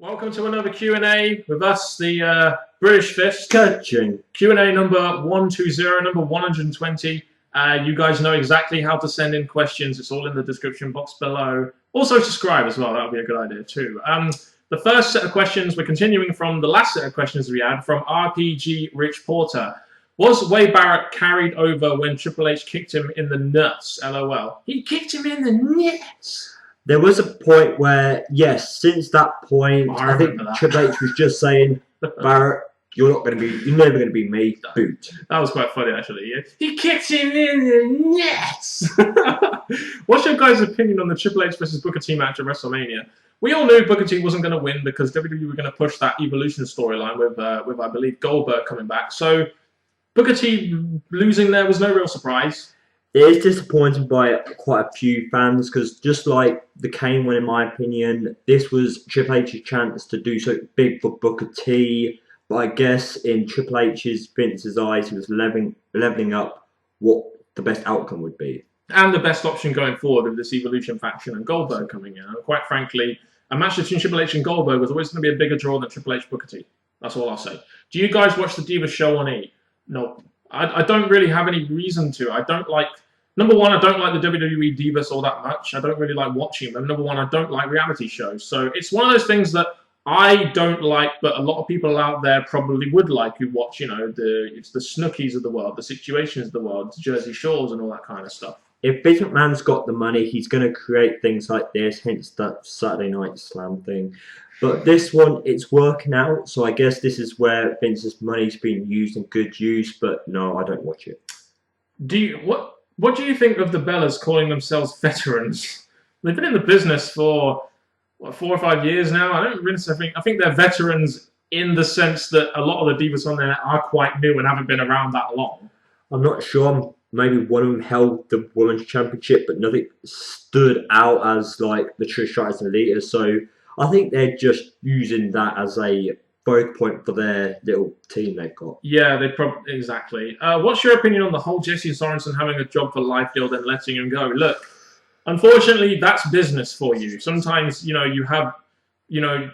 Welcome to another Q&A with us, the British Fist. Coaching. Q&A number 120, number 120. You guys know exactly how to send in questions. It's all in the description box below. Also subscribe as well. That would be a good idea too. The first set of questions, we're continuing from the last set of questions we had from RPG Rich Porter. Was Wade Barrett carried over when Triple H kicked him in the nuts? LOL. He kicked him in the nuts. There was a point where, yes, since that point, I think Triple H was just saying, Barrett, you're never going to be me, boot. That was quite funny, actually. He kicked him in the nuts. What's your guys' opinion on the Triple H versus Booker T match at WrestleMania? We all knew Booker T wasn't going to win because WWE were going to push that Evolution storyline with I believe, Goldberg coming back. So Booker T losing there was no real surprise. It is disappointing by quite a few fans because just like the Kane one, in my opinion, this was Triple H's chance to do something big for Booker T. But I guess in Triple H's, Vince's eyes, he was leveling up what the best outcome would be. And the best option going forward with this Evolution faction and Goldberg coming in. And quite frankly, a match between Triple H and Goldberg was always going to be a bigger draw than Triple H Booker T. That's all I'll say. Do you guys watch the Divas show on E? No. I don't really have any reason to. Number one, I don't like the WWE Divas all that much. I don't really like watching them. Number one, I don't like reality shows. So it's one of those things that I don't like, but a lot of people out there probably would like who watch, it's the Snookies of the world, the Situations of the world, the Jersey Shores and all that kind of stuff. If Vince McMahon's got the money, he's going to create things like this, hence that Saturday Night Slam thing. But this one, it's working out, so I guess this is where Vince's money's being used in good use, but no, I don't watch it. What do you think of the Bellas calling themselves veterans? They've been in the business for, 4 or 5 years now? I think they're veterans in the sense that a lot of the Divas on there are quite new and haven't been around that long. I'm not sure. Maybe one of them held the Women's Championship, but nothing stood out as like the Trish Stratus and Lita, so I think they're just using that as a focal point for their little team they've got. Yeah, they probably exactly. What's your opinion on the whole Jesse Sorensen having a job for life deal then letting him go? Look, unfortunately, that's business for you. Sometimes you have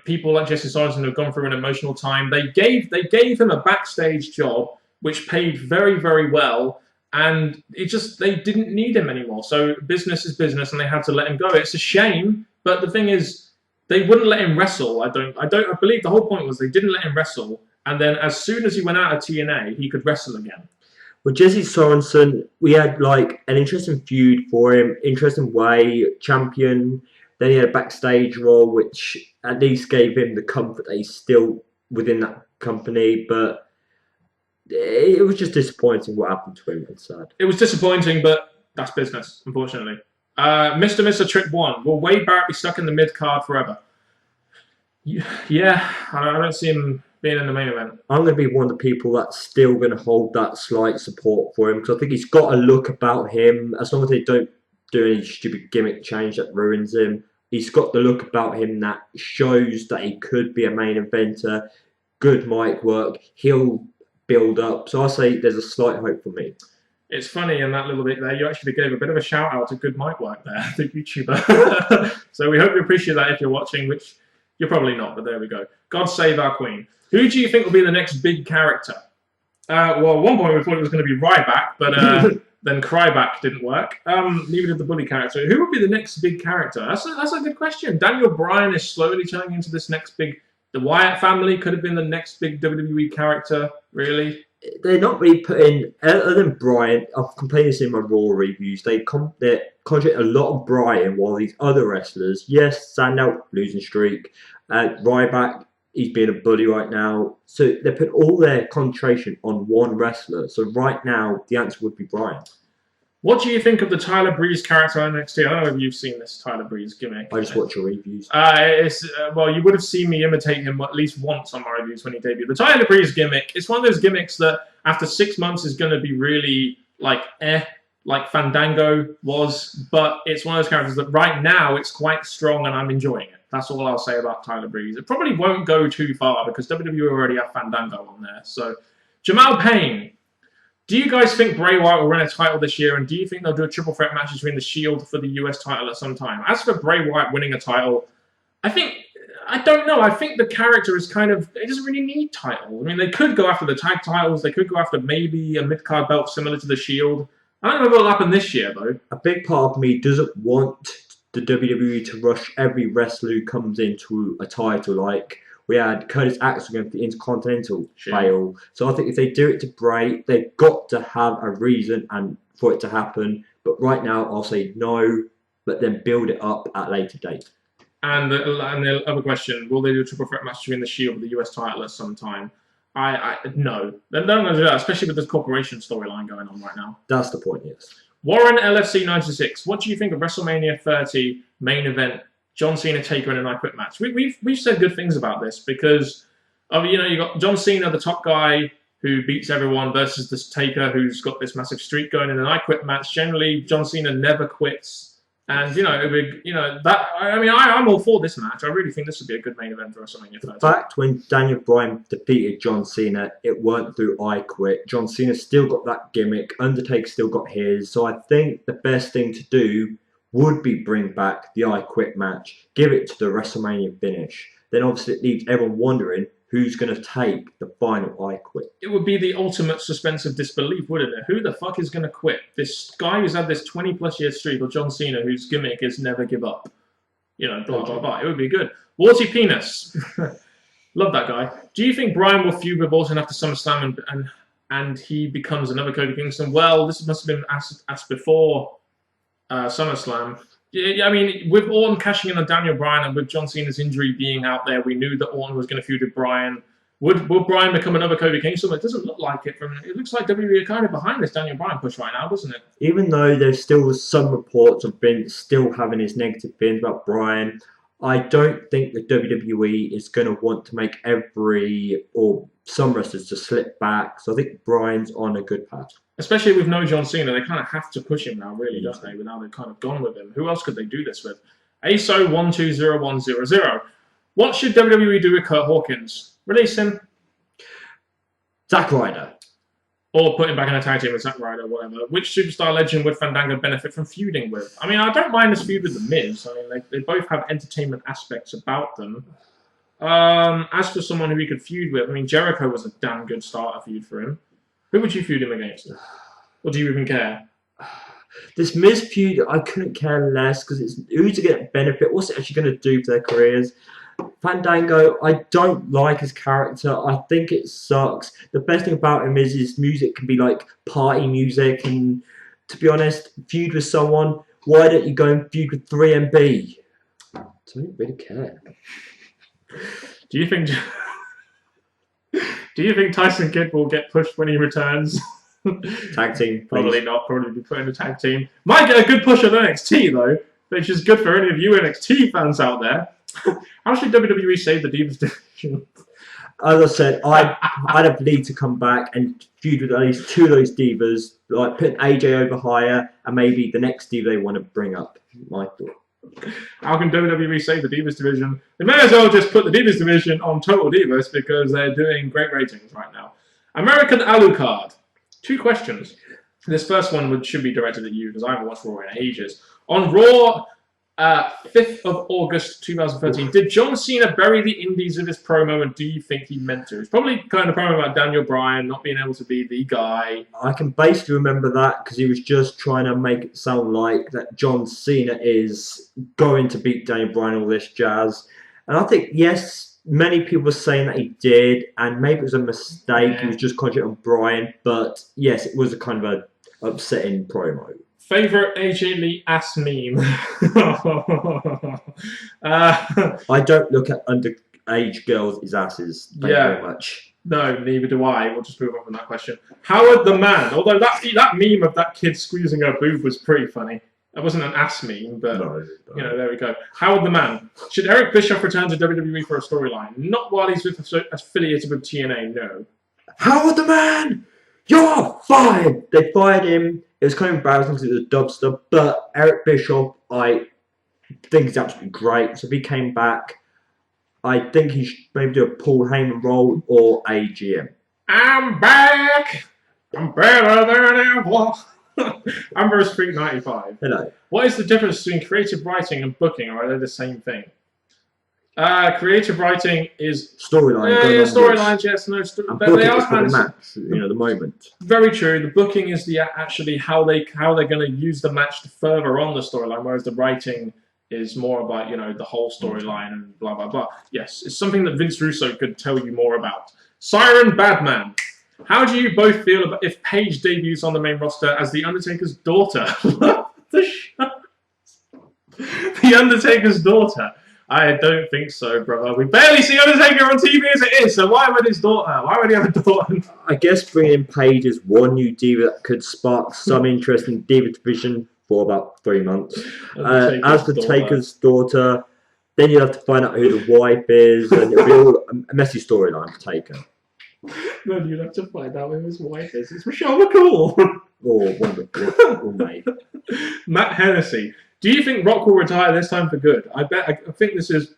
people like Jesse Sorensen who have gone through an emotional time. They gave him a backstage job which paid very, very well, and they didn't need him anymore. So business is business, and they had to let him go. It's a shame, but the thing is, they wouldn't let him wrestle. I believe the whole point was they didn't let him wrestle, and then as soon as he went out of TNA, he could wrestle again. With Jesse Sorensen, we had like an interesting feud for him, interesting way, champion. Then he had a backstage role, which at least gave him the comfort that he's still within that company. But it was just disappointing what happened to him. It's sad. It was disappointing, but that's business, unfortunately. Mr. Trick 1. Will Wade Barrett be stuck in the mid-card forever? Yeah, I don't see him being in the main event. I'm going to be one of the people that's still going to hold that slight support for him because I think he's got a look about him. As long as they don't do any stupid gimmick change that ruins him, he's got the look about him that shows that he could be a main eventer. Good mic work. He'll build up. So I'll say there's a slight hope for me. It's funny in that little bit there, you actually gave a bit of a shout out to good mic work there, the YouTuber. So we hope you appreciate that if you're watching, which you're probably not, but there we go. God save our queen. Who do you think will be the next big character? Well, at one point we thought it was going to be Ryback, but then Cryback didn't work. Neither did the bully character. Who would be the next big character? That's a good question. Daniel Bryan is slowly turning into this next big... The Wyatt family could have been the next big WWE character, really. They're not really putting, other than Bryan, I've complained this in my Raw reviews, they concentrate a lot of Bryan while these other wrestlers, yes, Sandow, losing streak, Ryback, he's being a bully right now, so they put all their concentration on one wrestler, so right now the answer would be Bryan. What do you think of the Tyler Breeze character on NXT? I don't know if you've seen this Tyler Breeze gimmick. I just watch your reviews. Well, you would have seen me imitate him at least once on my reviews when he debuted. The Tyler Breeze gimmick, it's one of those gimmicks that after 6 months is going to be really like Fandango was, but it's one of those characters that right now it's quite strong and I'm enjoying it. That's all I'll say about Tyler Breeze. It probably won't go too far because WWE already have Fandango on there. So, Jamal Payne. Do you guys think Bray Wyatt will win a title this year, and do you think they'll do a triple threat match between the Shield for the US title at some time? As for Bray Wyatt winning a title, I think I don't know. I think the character is kind of... It doesn't really need titles. I mean, they could go after the tag titles. They could go after maybe a mid-card belt similar to the Shield. I don't know what will happen this year, though. A big part of me doesn't want the WWE to rush every wrestler who comes into a title. Like, we had Curtis Axel going for the Intercontinental fail. So I think if they do it to Bray, they've got to have a reason and for it to happen. But right now, I'll say no, but then build it up at a later date. And the other question, will they do a triple threat match between the Shield and the US title at some time? No. They're not going to do that, especially with this corporation storyline going on right now. That's the point, yes. Warren LFC 96, what do you think of WrestleMania 30 main event, John Cena, Taker in an I Quit match? We've said good things about this because, you got John Cena, the top guy who beats everyone, versus this Taker who's got this massive streak going in an I Quit match. Generally, John Cena never quits. And, I'm all for this match. I really think this would be a good main event for WrestleMania 30. The fact when Daniel Bryan defeated John Cena, it weren't through I Quit. John Cena still got that gimmick. Undertaker still got his. So I think the best thing to do would be bring back the I Quit match. Give it to the WrestleMania finish. Then obviously it leaves everyone wondering who's going to take the final I Quit. It would be the ultimate suspense of disbelief, wouldn't it? Who the fuck is going to quit? This guy who's had this 20-plus year streak, or John Cena, whose gimmick is never give up. Blah, blah, blah. It would be good. Warty Penis. Love that guy. Do you think Bryan will feud with Orton after SummerSlam and he becomes another Cody Kingston? Well, this must have been asked before SummerSlam. Yeah, I mean, with Orton cashing in on Daniel Bryan and with John Cena's injury being out there, we knew that Orton was going to feud with Bryan. Would Bryan become another Cody Kingston? It doesn't look like it. It looks like WWE are kind of behind this Daniel Bryan push right now, doesn't it? Even though there's still some reports of Vince still having his negative feelings about Bryan, I don't think the WWE is going to want to make some wrestlers to slip back. So I think Bryan's on a good path. Especially with no John Cena, they kind of have to push him now, really, don't they? Now they've kind of gone with him. Who else could they do this with? ASO1200100. What should WWE do with Kurt Hawkins? Release him? Zack Ryder. Or put him back in a tag team with Zack Ryder, whatever. Which superstar legend would Fandango benefit from feuding with? I mean, I don't mind this feud with The Miz. I mean, they both have entertainment aspects about them. As for someone who he could feud with, I mean, Jericho was a damn good starter feud for him. Who would you feud him against? Or do you even care? This Miz feud, I couldn't care less because it's who's to get benefit. What's it actually going to do for their careers? Fandango, I don't like his character. I think it sucks. The best thing about him is his music can be like party music. And to be honest, feud with someone, why don't you go and feud with 3MB? I don't really care. Do you think Tyson Kidd will get pushed when he returns? Tag team, probably not. Probably be put in a tag team. Might get a good push on NXT though, which is good for any of you NXT fans out there. How should WWE save the Divas division? As I said, I'd have Lee to come back and feud with at least two of those divas, like putting AJ over higher, and maybe the next diva they want to bring up. My thought. How can WWE save the Divas division? They may as well just put the Divas division on Total Divas because they're doing great ratings right now. American Alucard. 2 questions. This first one should be directed at you because I haven't watched Raw in ages. On Raw, 5th of August 2013, did John Cena bury the Indies with his promo, and do you think he meant to? It's probably kind of promo about Daniel Bryan not being able to be the guy. I can basically remember that because he was just trying to make it sound like that John Cena is going to beat Daniel Bryan, all this jazz. And I think, yes, many people were saying that he did, and maybe it was a mistake. Yeah. He was just concentrating on Bryan, but yes, it was a kind of a upsetting promo. Favorite AJ Lee ass meme? I don't look at underage girls' asses. Thank you very much. No, neither do I. We'll just move on from that question. Howard the Man. Although that meme of that kid squeezing her boob was pretty funny. That wasn't an ass meme, but there we go. Howard the Man. Should Eric Bischoff return to WWE for a storyline? Not while he's affiliated with TNA, no. Howard the Man! You're fired! They fired him. It was kind of embarrassing because it was dubstep, but Eric Bischoff, I think is absolutely great. So if he came back, I think he should maybe do a Paul Heyman role or a GM. I'm back! I'm better than ever! Amber Street 95. Hello. What is the difference between creative writing and booking, or are they the same thing? Creative writing is Storyline going on. storylines. Yes, no, And they booking are is for kind the of match. The moment. very true. The booking is actually how they're going to use the match to further on the storyline, whereas the writing is more about the whole storyline and blah blah blah. Yes, it's something that Vince Russo could tell you more about. Siren Badman. How do you both feel about if Paige debuts on the main roster as The Undertaker's daughter? The Undertaker's daughter. I don't think so, brother. We barely see Undertaker on TV as it is, so why would his daughter? Why would he have a daughter? I guess bringing in Paige is one new diva that could spark some interest in diva division for about 3 months. As the Taker's daughter, then you have to find out who the wife is, and it'll be all a messy storyline for Taker. Then you'd have to find out who his wife is. It's Michelle McCool. Or May. Matt Hennessy. Do you think Rock will retire this time for good? I think this is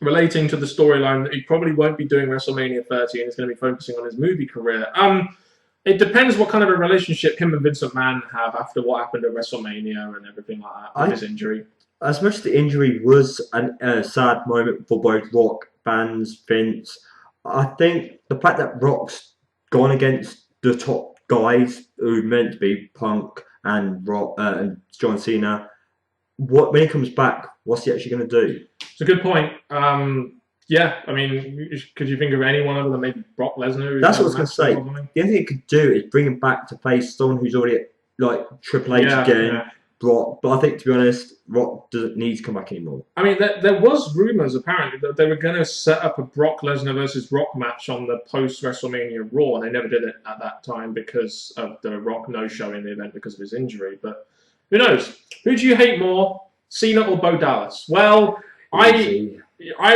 relating to the storyline that he probably won't be doing WrestleMania 30 and he's going to be focusing on his movie career. It depends what kind of a relationship him and Vince McMahon have after what happened at WrestleMania and everything like that with his injury. As much as the injury was a sad moment for both Rock fans, Vince, I think the fact that Rock's gone against the top guys who meant to be Punk and Rock and John Cena, when he comes back, what's he actually going to do? It's a good point. Yeah, I mean, could you think of anyone other than maybe Brock Lesnar? That's what I was going to say. The only thing he could do is bring him back to face someone who's already like Triple H again. Yeah. Brock, but I think, to be honest, Rock doesn't need to come back anymore. I mean, there was rumours, apparently, that they were going to set up a Brock Lesnar versus Rock match on the post-WrestleMania Raw, and they never did it at that time because of the Rock no-show in the event because of his injury. But who knows? Who do you hate more, Cena or Bo Dallas? Well, I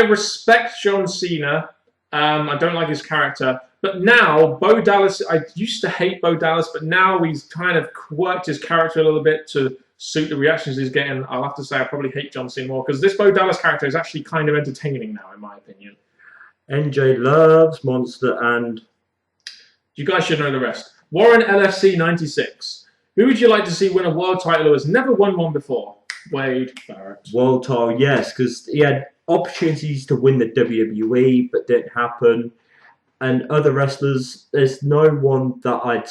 respect John Cena. I don't like his character. But now, Bo Dallas, I used to hate Bo Dallas, but now he's kind of quirked his character a little bit to suit the reactions he's getting. I'll have to say I probably hate John Cena more because this Bo Dallas character is actually kind of entertaining now, in my opinion. NJ loves Monster and... You guys should know the rest. Warren LFC 96. Who would you like to see win a world title who has never won one before? Wade Barrett. World title, yes, because he had opportunities to win the WWE, but didn't happen. And other wrestlers, there's no one that I'd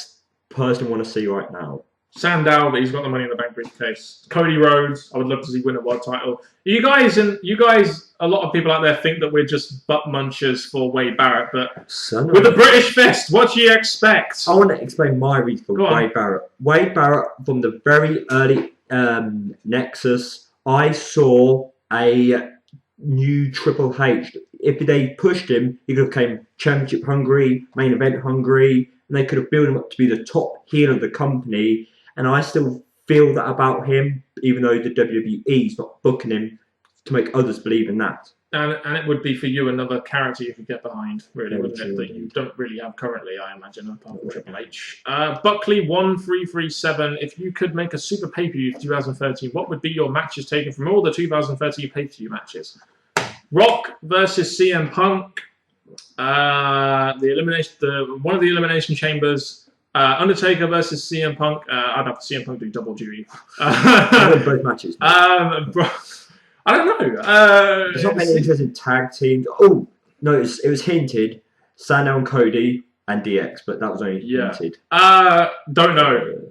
personally want to see right now. Sandow, but he's got the Money in the Bank briefcase. Cody Rhodes, I would love to see win a world title. You guys, a lot of people out there think that we're just butt munchers for Wade Barrett, but with a British fist, what do you expect? I want to explain my reason for Wade Barrett. Wade Barrett, from the very early Nexus, I saw a new Triple H. If they pushed him, he could have become championship hungry, main event hungry, and they could have built him up to be the top heel of the company. And I still feel that about him, even though the WWE is not booking him to make others believe in that. And it would be for you another character you could get behind, really, wouldn't it? That you don't really have currently, I imagine, apart from Triple H. Buckley1337, if you could make a super pay-per-view for 2013, what would be your matches taken from all the 2013 pay-per-view matches? Rock versus CM Punk, one of the elimination chambers. Undertaker versus CM Punk. I'd have CM Punk do double duty. Both matches. I don't know. There's not many interesting tag teams. Oh no, it was hinted. Sandow and Cody and DX, but that was only hinted. Don't know.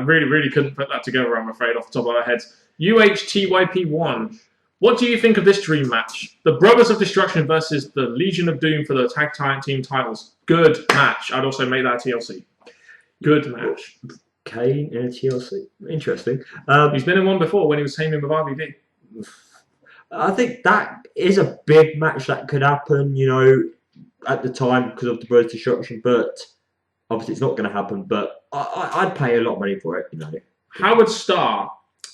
Really couldn't put that together, I'm afraid, off the top of our heads. UHTYP1. What do you think of this dream match? The Brothers of Destruction versus the Legion of Doom for the tag team titles. Good match. I'd also make that a TLC. Good match. Kane in a TLC. Interesting. He's been in one before when he was teaming with RVD. I think that is a big match that could happen, at the time because of the Brothers of Destruction, but obviously it's not going to happen, but I'd pay a lot of money for it, Howard Starr.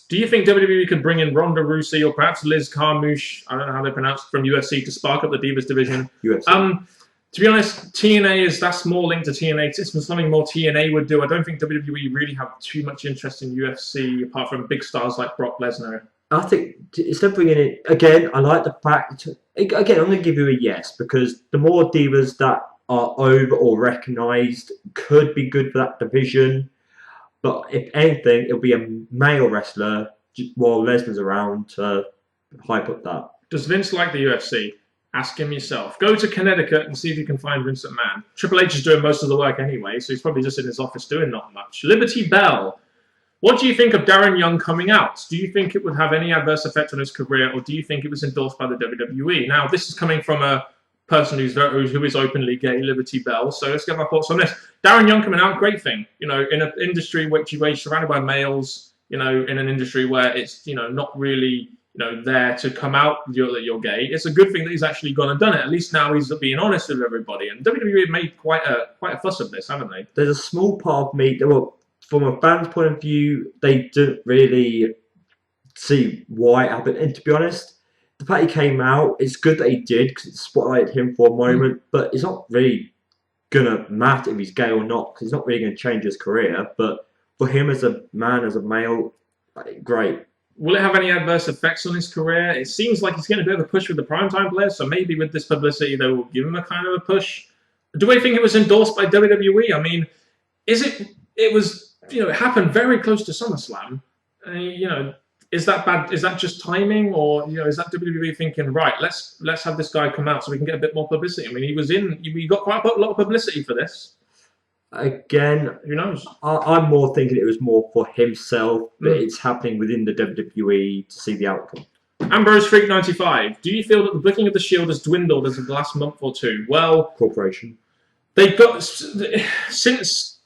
Do you think WWE could bring in Ronda Rousey or perhaps Liz Carmouche, I don't know how they pronounce it, from UFC to spark up the Divas division? UFC. To be honest, that's more linked to TNA. It's something more TNA would do. I don't think WWE really have too much interest in UFC apart from big stars like Brock Lesnar. I think instead of bringing it again, I like the fact. Again, I'm going to give you a yes because the more divas that are over or recognised could be good for that division. But if anything, it'll be a male wrestler while Lesnar's around to hype up that. Does Vince like the UFC? Ask him yourself. Go to Connecticut and see if you can find Vince McMahon. Triple H is doing most of the work anyway, so he's probably just in his office doing not much. Liberty Bell. What do you think of Darren Young coming out? Do you think it would have any adverse effect on his career, or do you think it was endorsed by the WWE? Now, this is coming from a person who is openly gay, Liberty Bell, so let's get my thoughts on this. Darren Young coming out, great thing. You know, in an industry which you're surrounded by males, you know, in an industry where it's, you know, not really, you know, there to come out that you're gay. It's a good thing that he's actually gone and done it. At least now he's being honest with everybody. And WWE have made quite a fuss of this, haven't they? There's a small part of me, well, from a fan's point of view, they didn't really see why it happened. And to be honest, the fact he came out, it's good that he did because it spotlighted him for a moment, but it's not really going to matter if he's gay or not because it's not really going to change his career. But for him as a man, as a male, great. Will it have any adverse effects on his career? It seems like he's getting a bit of a push with the primetime players, so maybe with this publicity they will give him a kind of a push. Do I think it was endorsed by WWE? I mean, it was, you know, it happened very close to SummerSlam. You know, is that bad? Is that just timing, or, you know, is that WWE thinking, right, let's have this guy come out so we can get a bit more publicity? I mean, we got quite a lot of publicity for this. Again, who knows? I'm more thinking it was more for himself, but it's happening within the WWE to see the outcome. Ambrose Freak 95. Do you feel that the booking of the Shield has dwindled as of the last month or two? Well, corporation. They got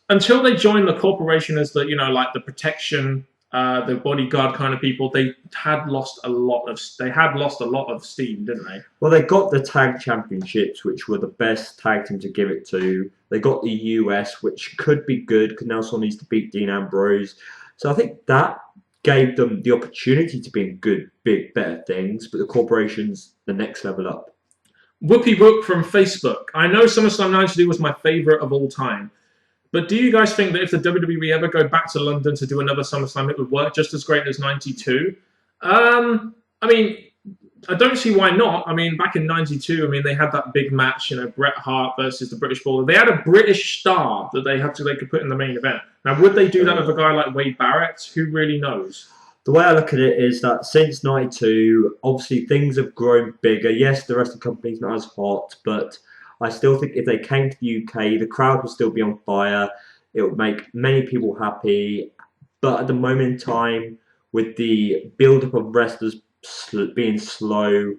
until they joined the corporation as the, you know, like the protection, the bodyguard kind of people. They had lost a lot of steam, didn't they? Well, they got the tag championships, which were the best tag team to give it to. They got the US, which could be good because Nelson needs to beat Dean Ambrose. So I think that gave them the opportunity to be in good, big, better things. But the corporation's the next level up. Whoopi Whoop from Facebook. I know SummerSlam 92 was my favourite of all time. But do you guys think that if the WWE ever go back to London to do another SummerSlam, it would work just as great as 92? I mean, I don't see why not. I mean, back in 92, I mean, they had that big match, you know, Bret Hart versus the British Baller. They had a British star that they could put in the main event. Now, would they do that with a guy like Wade Barrett? Who really knows? The way I look at it is that since 92, obviously things have grown bigger. Yes, the rest of the company's not as hot, but I still think if they came to the UK, the crowd would still be on fire. It would make many people happy. But at the moment in time, with the build-up of wrestlers being slow,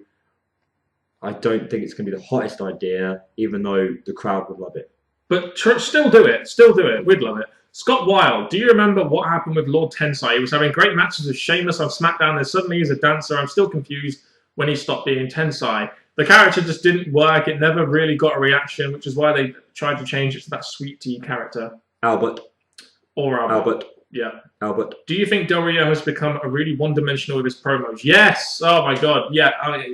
I don't think it's going to be the hottest idea, even though the crowd would love it. But still do it. Still do it. We'd love it. Scott Wilde, do you remember what happened with Lord Tensai? He was having great matches with Sheamus on SmackDown, and suddenly he's a dancer. I'm still confused when he stopped being Tensai. The character just didn't work. It never really got a reaction, which is why they tried to change it to that sweet tea character. Albert. Or Albert. Yeah. Albert. Do you think Del Rio has become a really one-dimensional with his promos? Yes. Oh my God. Yeah.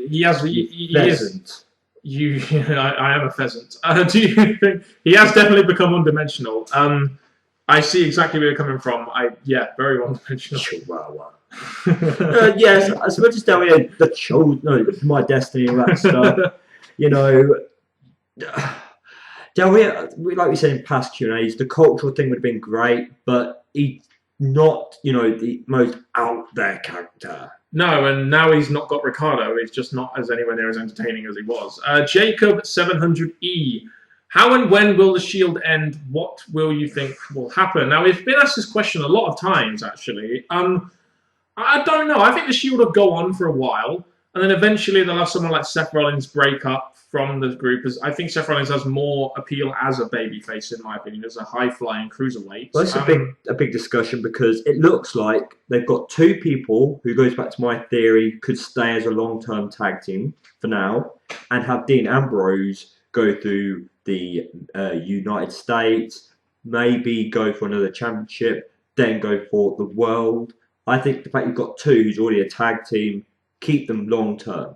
He has. He is. I am a pheasant. Do you think he has definitely become one-dimensional? I see exactly where you're coming from. Very one-dimensional. Chihuahua. Yes, as much as Del Rio, my destiny, all that stuff. You know, Del Rio, like we said in past Q&As, the cultural thing would have been great, but he's not, you know, the most out there character. No, and now he's not got Ricardo. He's just not as anywhere near as entertaining as he was. Jacob 700E. How and when will the Shield end? What will you think will happen? Now, we've been asked this question a lot of times, actually. I don't know. I think the Shield will go on for a while, and then eventually they'll have someone like Seth Rollins break up from the group. As I think Seth Rollins has more appeal as a babyface, in my opinion, as a high-flying cruiserweight. Well, it's a big discussion because it looks like they've got two people who goes back to my theory could stay as a long-term tag team for now, and have Dean Ambrose go through the United States, maybe go for another championship, then go for the world. I think the fact you've got two who's already a tag team, keep them long term.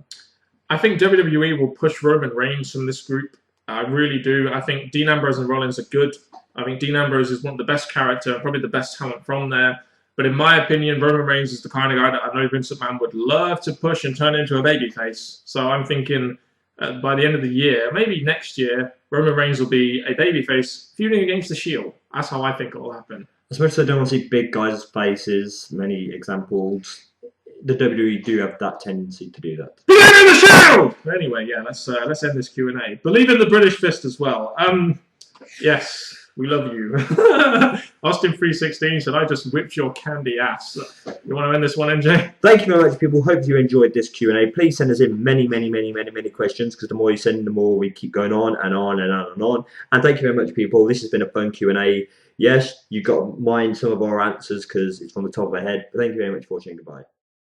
I think WWE will push Roman Reigns from this group. I really do. I think Dean Ambrose and Rollins are good. I think Dean Ambrose is one of the best character, probably the best talent from there. But in my opinion, Roman Reigns is the kind of guy that I know Vince McMahon would love to push and turn into a babyface. So I'm thinking by the end of the year, maybe next year, Roman Reigns will be a babyface feuding against the Shield. That's how I think it will happen. Especially I don't want to see big guys as faces. Many examples. the WWE do have that tendency to do that. Believe in the Shield! Anyway, yeah, let's end this Q&A. Believe in the British Fist as well. Yes, we love you. Austin316 said, I just whipped your candy ass. You want to end this one, MJ? Thank you very much, people. Hope you enjoyed this Q&A. Please send us in many questions, because the more you send, the more we keep going on and on and on and on. And thank you very much, people. This has been a fun Q&A. Yes, you got to mind some of our answers because it's from the top of our head. But thank you very much for watching. Goodbye.